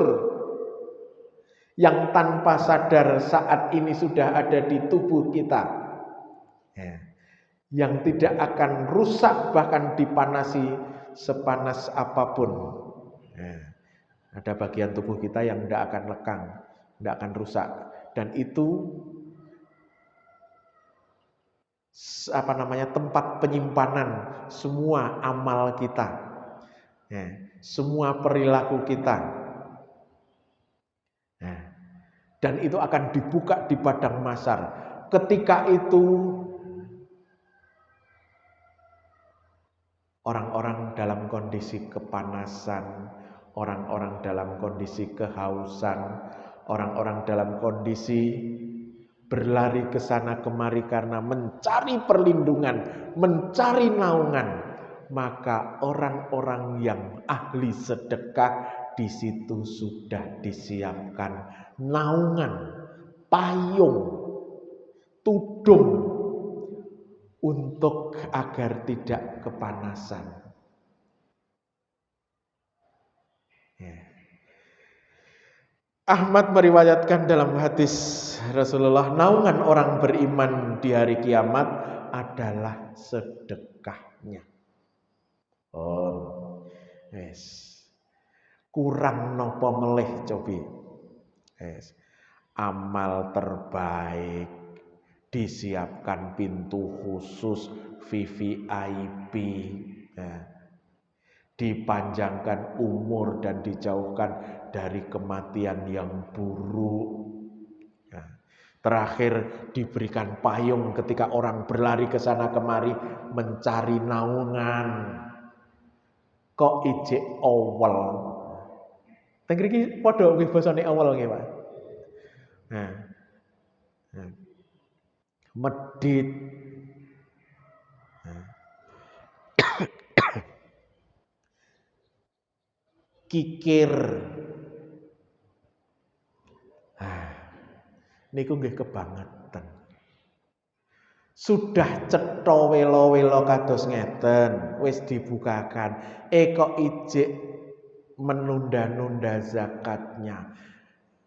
yang tanpa sadar saat ini sudah ada di tubuh kita, ya, yang tidak akan rusak bahkan dipanasi sepanas apapun. Ya, ada bagian tubuh kita yang tidak akan lekang, tidak akan rusak, dan itu tempat penyimpanan semua amal kita, ya, semua perilaku kita. Nah, dan itu akan dibuka di padang mahsyar. Ketika itu orang-orang dalam kondisi kepanasan, orang-orang dalam kondisi kehausan, orang-orang dalam kondisi berlari ke sana kemari karena mencari perlindungan, mencari naungan, maka orang-orang yang ahli sedekah di situ sudah disiapkan naungan, payung, tudung untuk agar tidak kepanasan. Ya. Ahmad meriwayatkan dalam hadis Rasulullah, naungan orang beriman di hari kiamat adalah sedekahnya. Oh, yes. Kurang nopo meleh cobi. Yes. Amal terbaik, disiapkan pintu khusus VVIP, ya. Dipanjangkan umur dan dijauhkan dari kematian yang buruk, ya. Terakhir diberikan payung ketika orang berlari ke sana kemari mencari naungan. Kok ijek awal. Tengger iki padha nggih basane awal nggih, Pak. Nah. Medit. Nah. Kikir. Niku nggih kebangetan. Sudah cetha welo-welo kados ngeten, wis dibukakan. Kok ijek menunda-nunda zakatnya.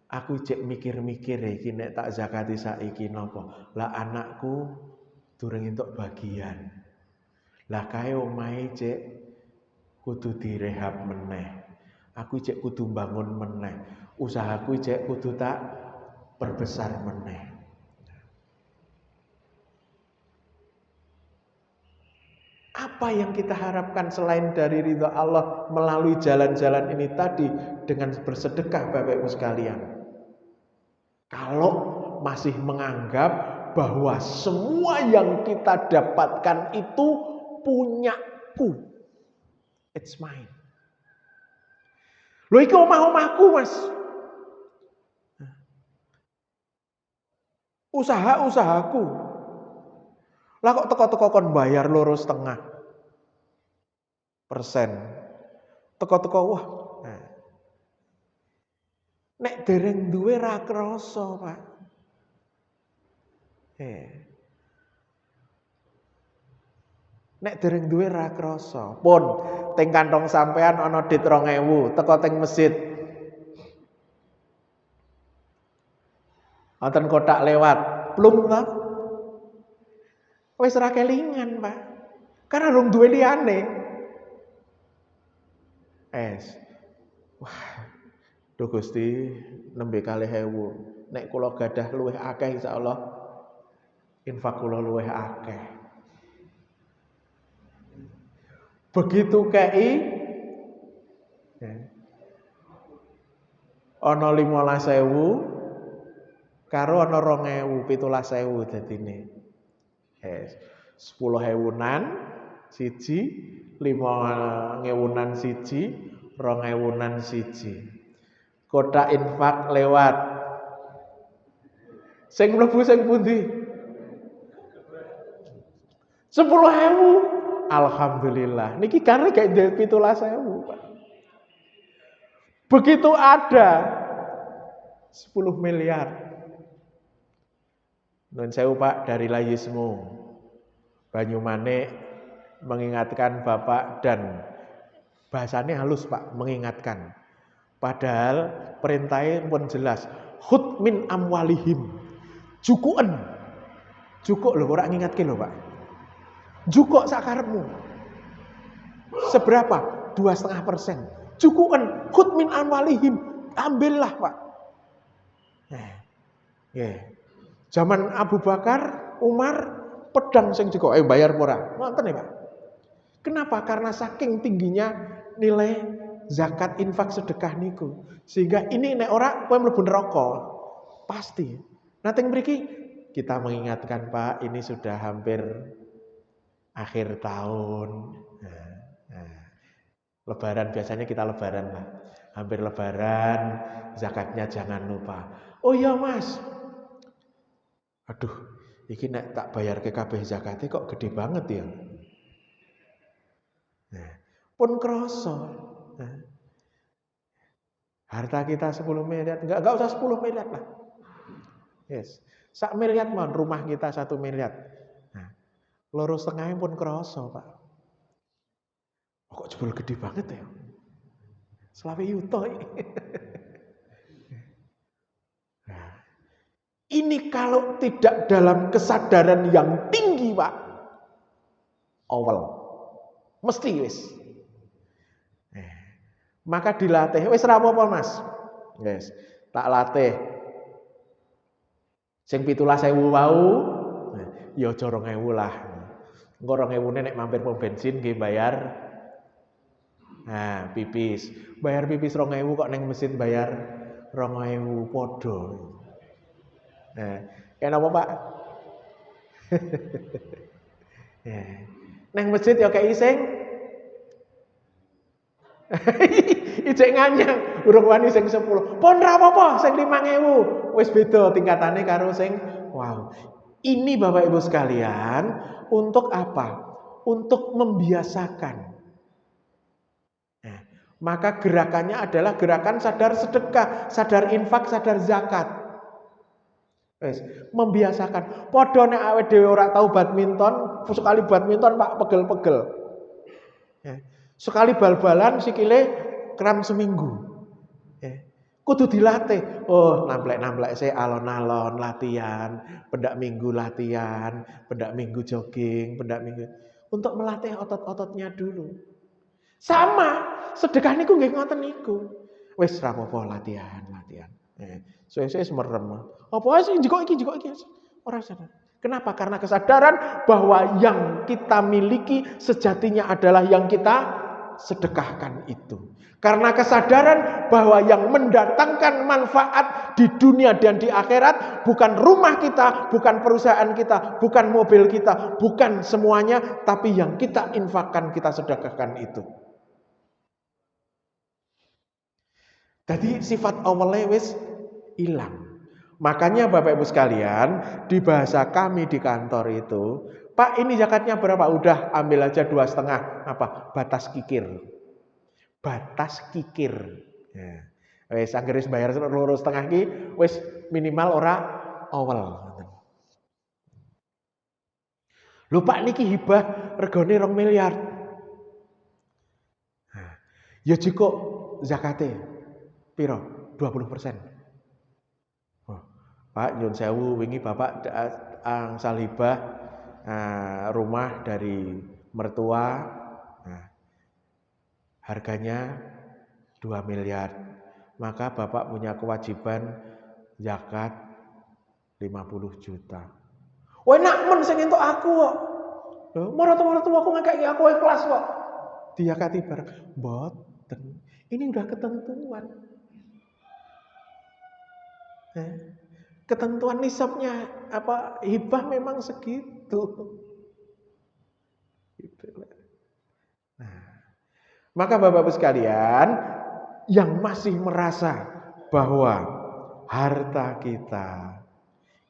Aku ijek mikir-mikir iki nek tak zakati saiki napa? Lah anakku durung entuk bagian. Lah kae omahe cek kudu direhab meneh. Aku cek kudu bangun meneh. Usahaku cek kudu tak perbesar meneh. Apa yang kita harapkan selain dari ridha Allah melalui jalan-jalan ini tadi dengan bersedekah Bapak Ibu sekalian? Kalau masih menganggap bahwa semua yang kita dapatkan itu punyaku, it's mine. Loh iki omah-omahku Mas. Usaha-usahaku. Lah kok teko-teko kon bayar 2,5%. Teko-teko wah. Nek dereng duwe ra krasa, Pak. Nek dereng duwe ra krasa. Pun teng kantong sampean ana dit 2.000, teko teng masjid. Wonten kotak lewat, plung ta? Wis ra kelingan, Pak. Karena rung duwe liyane. Wah, duh Gusti, nembe 2.000. Nek kula gadah luwih akeh insyaallah infak kula luwih akeh. Begitu kei ana 15.000 karo ana 2.000, 17.000 dadine. 10.000-an siji, 5.000-an siji, 2.000-an siji. Kotak infak lewat. Sing mlebu sing pundi? 10.000. Alhamdulillah. Niki karena kayak 17.000, Pak. Begitu ada 10 miliar. Nuwun sewu Pak dari Layismu. Banyumanik mengingatkan Bapak dan bahasanya halus Pak, mengingatkan. Padahal perintahnya pun jelas. Khud min amwalihim. Jukuen. Jukuk lho, ora ngingatke lho, Pak. Jukuk sakarepmu. Seberapa? 2,5%. Jukuen. Khud min amwalihim. Ambillah, Pak. Zaman Abu Bakar, Umar, pedang sing jukuk, bayar ora? Ngoten ya, Pak. Kenapa? Karena saking tingginya nilai zakat, infak, sedekah niku. Sehingga ini nek ora kowe mlebu neraka. Pasti. Nanti mriki kita mengingatkan, Pak, ini sudah hampir akhir tahun. Lebaran biasanya kita lebaran lah. Hampir lebaran, zakatnya jangan lupa. Oh iya, Mas. Aduh, iki nek tak bayar ke kabeh zakatnya kok gede banget ya. Pun kroso. Harta kita 10 miliar, enggak usah 10 miliar lah. Yes. 1 miliar mon, rumah kita 1 miliar. Nah, 2,5 pun kroso, Pak. Oh, kok jebol gede banget ya? 20 yuto. Nah, ini kalau tidak dalam kesadaran yang tinggi, Pak. Awal. Mesti wis. Maka dilatih. Wis ra apa-apa, Mas. Yes. Tak latih. Sing 17.000 wau, ya aja 2.000 lah. Engko 2.000 nek mampir pom bensin nggih bayar. Nah, pipis. Bayar pipis 2.000 kok ning mesin bayar 2.000 padha. Nah, kenapa, Pak? Neng masjid ya kayak iseng. Ijek nganyang, urung wani sing 10. Pon ra apa-apa sing 5.000. Wis beda tingkatane karo sing wow. Ini Bapak Ibu sekalian, untuk apa? Untuk membiasakan. Maka gerakannya adalah gerakan sadar sedekah, sadar infak, sadar zakat. Wis, membiasakan. Padha nek awake dhewe ora tau badminton, sekali badminton Pak pegel-pegel. Sekali bal-balan sikile kram seminggu. Kudu dilatih. Oh, namplek-namplek alon-alon latihan, pendak minggu latihan, pendak minggu jogging, pendak minggu untuk melatih otot-ototnya dulu. Sama, sedekah niku nggih ngoten niku. Wis ra apa-apa latihan. Suwe-suwe merem. Apa sih jiko iki ora sadar. Kenapa? Karena kesadaran bahwa yang kita miliki sejatinya adalah yang kita sedekahkan itu. Karena kesadaran bahwa yang mendatangkan manfaat di dunia dan di akhirat bukan rumah kita, bukan perusahaan kita, bukan mobil kita, bukan semuanya, tapi yang kita infakkan, kita sedekahkan itu. Jadi sifat awalnya wis hilang. Makanya Bapak Ibu sekalian, di bahasa kami di kantor itu, Pak ini zakatnya berapa? Udah ambil aja 2,5. Apa? Batas kikir. Batas kikir. Ya. Wis anggere bayar 2,5 ki wis minimal ora awal. Lho Pak niki hibah regane 2 miliar. Nah, ya jiko zakate piro? 20%. Oh, Pak nyun sewu wingi Bapak angsal hibah rumah dari mertua. Nah, harganya 2 miliar. Maka Bapak punya kewajiban zakat 50 juta. Wah enak men sing entuk aku kok. Maratu aku ngekeki aku ikhlas kok. Diyakati bareng. Mboten. Ini udah ketentuan. Ketentuan nisabnya apa hibah memang segitu. Nah, maka Bapak-Ibu sekalian yang masih merasa bahwa harta kita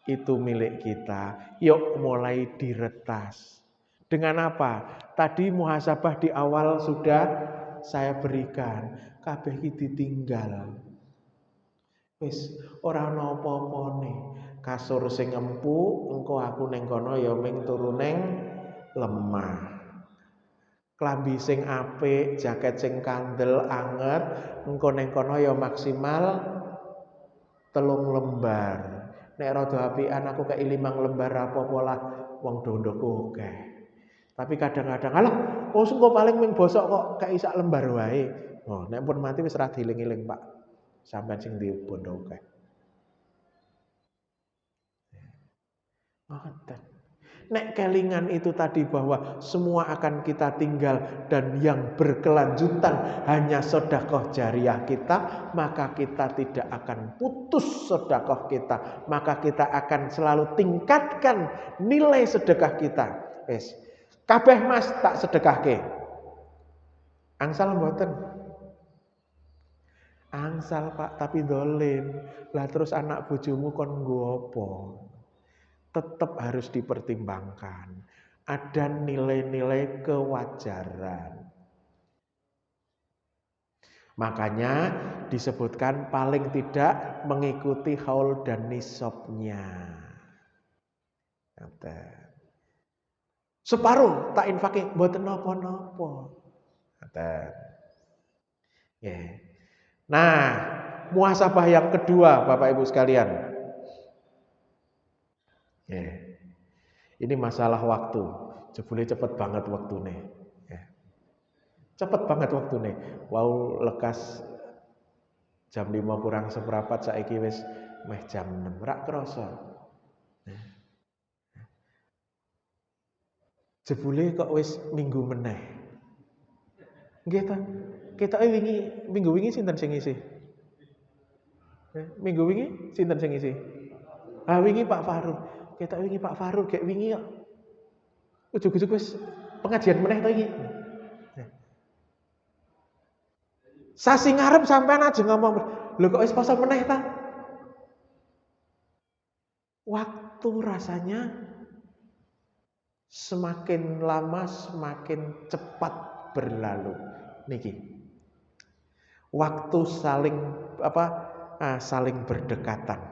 itu milik kita, yuk mulai diretas. Dengan apa? Tadi muhasabah di awal sudah saya berikan, kabeh iki ditinggal. Wis ora ana apa-apane. Kasur sing empuk, engko aku ning kono ya ming turu ning lemah. Klambi sing apik, jaket sing kandel anget, engko ning kono ya maksimal 3 lembar. Nek rada apian aku kei 5 lembar apa-apa lah wong dondoku akeh. Tapi kadang-kadang alah, engko paling ming bosok kok kei sak lembar wae. Oh, nek pun mati wis ra dieling-eling, Pak. Sampeyan sing di bondo akeh. Ngoten. Nek kelingan itu tadi bahwa semua akan kita tinggal dan yang berkelanjutan hanya sedekah jariah kita, maka kita tidak akan putus sedekah kita, maka kita akan selalu tingkatkan nilai sedekah kita. Wis, kabeh Mas tak sedekahke. Angsal mboten? Angsal Pak, tapi dolim. Lah terus anak bojomu kon nggo apa? Tetap harus dipertimbangkan. Ada nilai-nilai kewajaran. Makanya disebutkan paling tidak mengikuti haul dan nisabnya. Separuh tak infaki mboten napa-napa. Nah, muhasabah yang kedua Bapak Ibu sekalian. Ini masalah waktu. Jebule cepet banget waktune. Cepet banget waktune. Wau lekas jam 5 kurang seperempat saiki wis meh jam 6. Rak krasa. Jebule kok wis minggu meneh. Nggih ta? Ketoke minggu wingi sinten sing ngisi? Minggu wingi sinten sing ngisi? Wingi Pak Farul. Ketok wingi Pak Farul gek wingi kok. Ujug-ujug wis pengajian meneh to iki. Sasi ngarep sampean aja ngomong, lho kok wis poso meneh ta? Waktu rasanya semakin lama semakin cepat berlalu. Niki. Waktu saling berdekatan.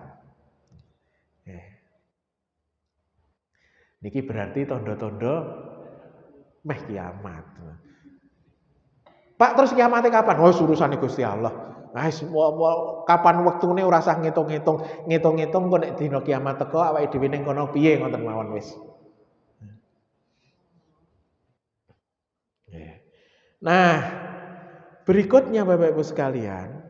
Niki berarti tondo-tondo meh kiamat. Pak terus kiamatnya kapan? Urusane Gusti Allah. Kapan wektune ora usah ngitung-ngitung. Ngitung-ngitung kok nek dina kiamat teko awake dhewe ning kono piye ngoten mawon wis. Nah, berikutnya Bapak Ibu sekalian,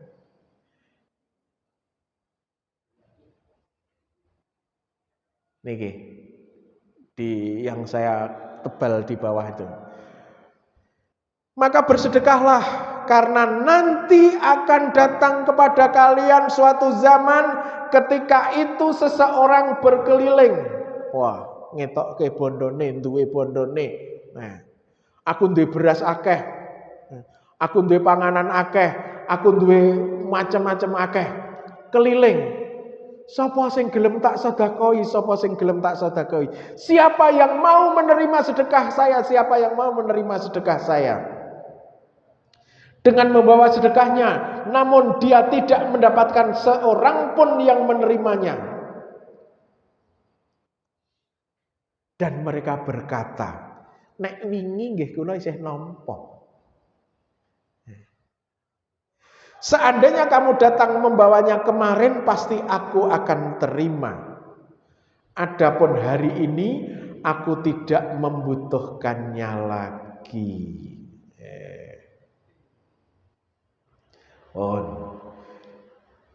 niki yang saya tebal di bawah itu. Maka bersedekahlah karena nanti akan datang kepada kalian suatu zaman ketika itu seseorang berkeliling. Wah, ngetokke bondone, duwe bondone. Nah, aku duwe beras akeh. Aku duwe panganan akeh, aku duwe macam-macam akeh. Keliling. Sapa sing gelem tak sedekoi, sapa sing gelem tak sedekoi. Siapa yang mau menerima sedekah saya, siapa yang mau menerima sedekah saya. Dengan membawa sedekahnya, namun dia tidak mendapatkan seorang pun yang menerimanya. Dan mereka berkata, nek wingi nggih kula isih nampa. Seandainya kamu datang membawanya kemarin, pasti aku akan terima. Adapun hari ini, aku tidak membutuhkannya lagi.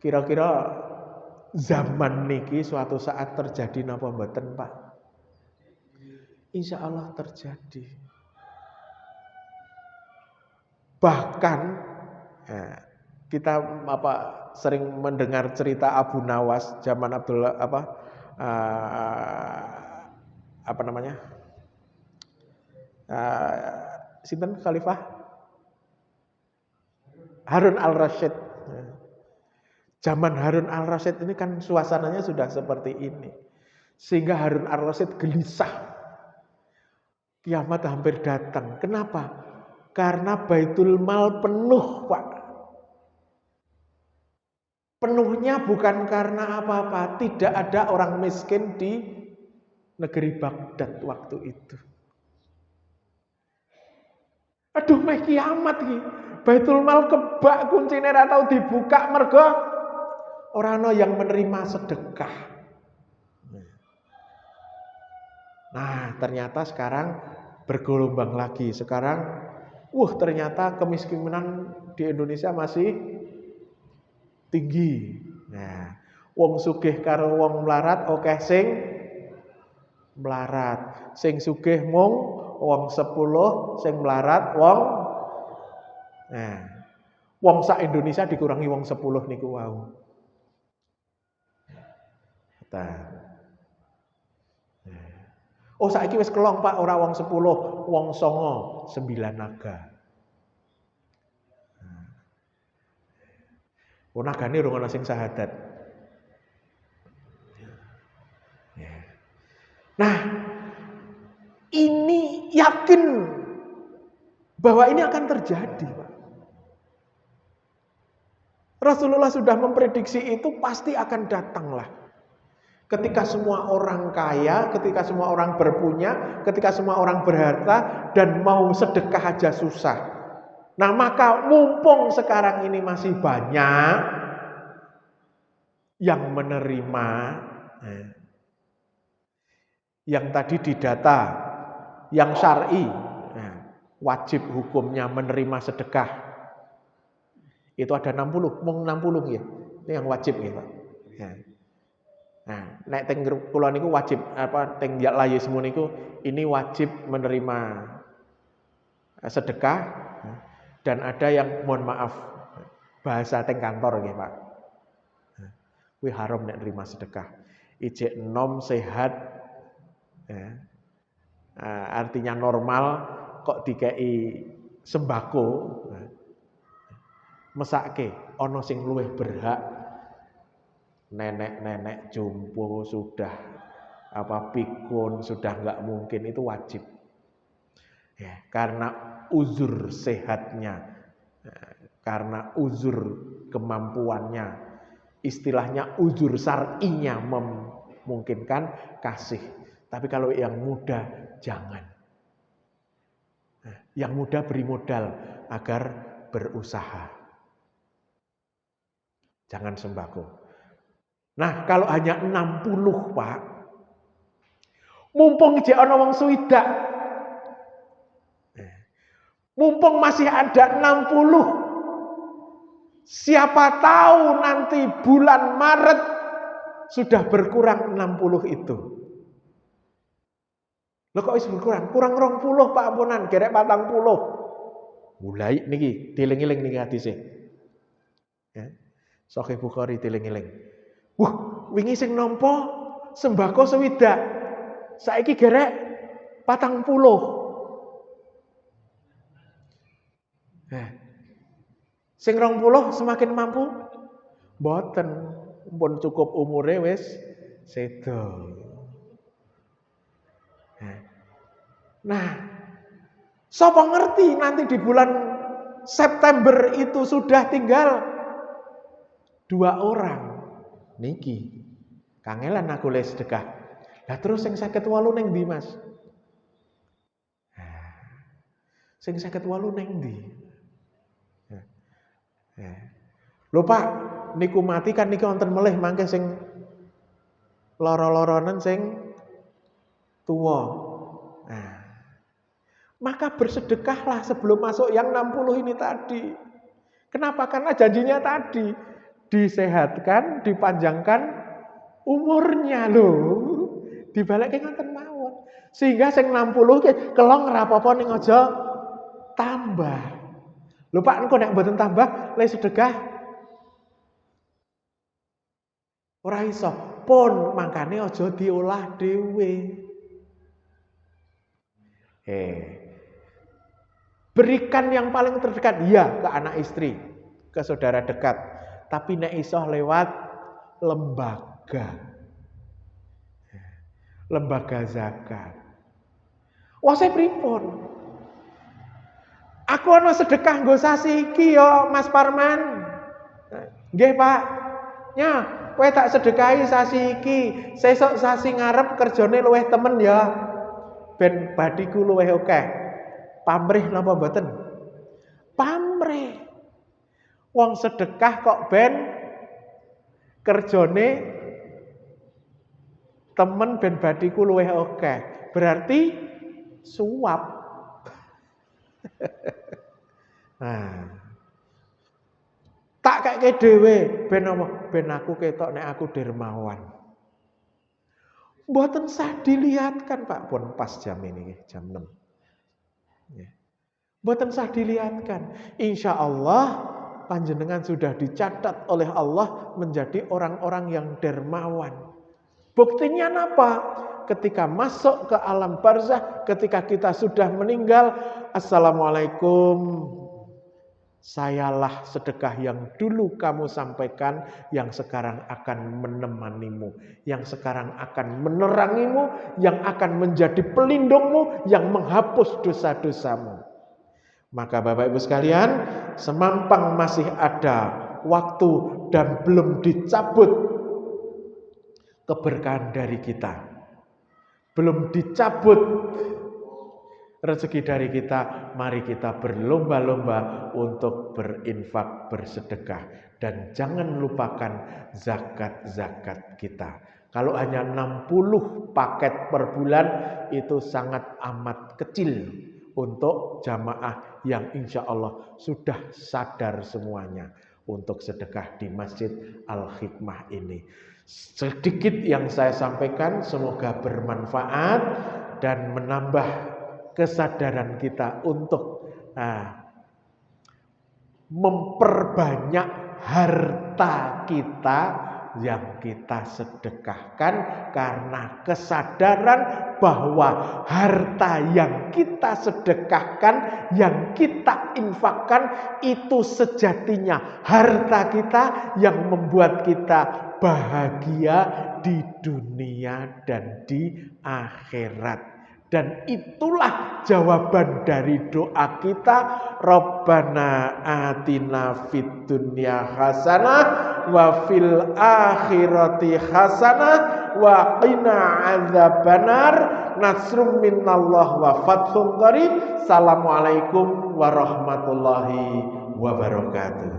Kira-kira zaman niki suatu saat terjadi napa mboten, Pak? Insya Allah terjadi. Bahkan kita sering mendengar cerita Abu Nawas zaman sinten Khalifah Harun al-Rasyid. Zaman Harun al-Rasyid ini kan suasananya sudah seperti ini. Sehingga Harun al-Rasyid gelisah. Kiamat hampir datang. Kenapa? Karena Baitul Mal penuh, Pak. Penuhnya bukan karena apa-apa. Tidak ada orang miskin di negeri Baghdad waktu itu. Aduh, meh kiamat iki. Baitul Mal kebak kuncine ra tau dibuka mergo ora ana yang menerima sedekah. Nah, ternyata sekarang bergelombang lagi. Sekarang ternyata kemiskinan di Indonesia masih tinggi. Nah, wong sugih karo wong melarat akeh sing melarat. Sing sugih mung wong 10, sing melarat wong wong sak Indonesia dikurangi wong 10 niku wau. Saiki wis kelong Pak, ora wong 10, wong 9, 9 naga. Nagane urung ana sing syahadat. Nah, ini yakin bahwa ini akan terjadi, Pak. Rasulullah sudah memprediksi itu pasti akan datanglah. Ketika semua orang kaya, ketika semua orang berpunya, ketika semua orang berharta dan mau sedekah aja susah. Nah, maka mumpung sekarang ini masih banyak yang menerima, yang tadi didata, yang syar'i, wajib hukumnya menerima sedekah. Itu ada 60, mung 60 ya. Ini yang wajib ya, Pak. Nah, nek teng kula niku wajib teng layismu niku ini wajib menerima sedekah dan ada yang mohon maaf bahasa teng kantor nggih, Pak. Kuwi haram nek nerima sedekah. Ijek nom sehat artinya normal kok dikei sembako mesake ana sing luwih berhak. Nenek-nenek jumbo sudah pikun sudah nggak mungkin, itu wajib ya, karena uzur sehatnya, karena uzur kemampuannya, istilahnya uzur syar'inya memungkinkan kasih. Tapi kalau yang muda jangan. Yang muda beri modal agar berusaha, jangan sembako. Nah, kalau hanya 60, Pak. Mumpung jek ana wong swidak. Mumpung masih ada 60. Siapa tahu nanti bulan Maret sudah berkurang 60 itu. Loh kok wis berkurang? Kurang 20, Pak ampunan, gerek 40. Mulai niki dieling-eling niki hadise. Ya. Sahih Bukhari dieling-eling. Wingi sing nampa sembako swidak. Saiki gerek 40. Sing 20 semakin mampu? Mboten. Pun cukup umure wis sedo. Nah, sapa ngerti nanti di bulan September itu sudah tinggal 2 orang. Niki kangelan aku les sedekah. Lah terus sing 58 ning ndi, Mas? Sing 58 ning ndi? Lho Pak, niku mati kan niki wonten melih mangke sing lara-laranen sing tuwa. Maka bersedekahlah sebelum masuk yang 60 ini tadi. Kenapa? Karena janjinya tadi disehatkan, dipanjangkan umurnya loh. Dibalik ngoten mawon. Sehingga sing 60 ki kelong ora apa-apa ning aja tambah. Lho Pak, engko nek mboten tambah le sedekah ora iso. Pun mangkane aja diolah dhewe. Berikan yang paling terdekat ya ke anak istri, ke saudara dekat. Tapi nek iso lewat lembaga zakat. Wase pripun? Aku ana sedekah nggo sasi iki ya Mas Parman. Nggih Pak. Ya, kowe tak sedekahi sasi iki. Sesuk sasi ngarep kerjane luwih temen ya. Ben badiku luwih akeh. Pamrih napa mboten? Pamrih. Wong sedekah kok ben kerjone temen ben badiku luwih akeh. Berarti suap. Nah, tak kayak dhewe ben apa? Ben aku ketok nek aku dermawan. Mboten sah dilihatkan Pak, pun pas jam ini jam 6. Ya. Mboten sah dilihatkan. Insya Allah panjenengan sudah dicatat oleh Allah menjadi orang-orang yang dermawan. Buktinya apa? Ketika masuk ke alam barzah, ketika kita sudah meninggal, assalamualaikum. Sayalah sedekah yang dulu kamu sampaikan, yang sekarang akan menemanimu, yang sekarang akan menerangimu, yang akan menjadi pelindungmu, yang menghapus dosa-dosamu. Maka Bapak Ibu sekalian, semampang masih ada waktu dan belum dicabut keberkahan dari kita, belum dicabut rezeki dari kita, mari kita berlomba-lomba untuk berinfak, bersedekah. Dan jangan lupakan zakat-zakat kita. Kalau hanya 60 paket per bulan, itu sangat amat kecil untuk jamaah yang insya Allah sudah sadar semuanya untuk sedekah di Masjid Al-Hikmah ini. Sedikit yang saya sampaikan, semoga bermanfaat dan menambah kesadaran kita untuk memperbanyak harta kita yang kita sedekahkan, karena kesadaran bahwa harta yang kita sedekahkan, yang kita infakkan, itu sejatinya harta kita yang membuat kita bahagia di dunia dan di akhirat. Dan itulah jawaban dari doa kita, Rabbana atina fid dunya hasanah wa fil akhirati hasanah wa qina adzabannar. Nasrum minallah wa fathun qarib. Assalamualaikum warahmatullahi wabarakatuh.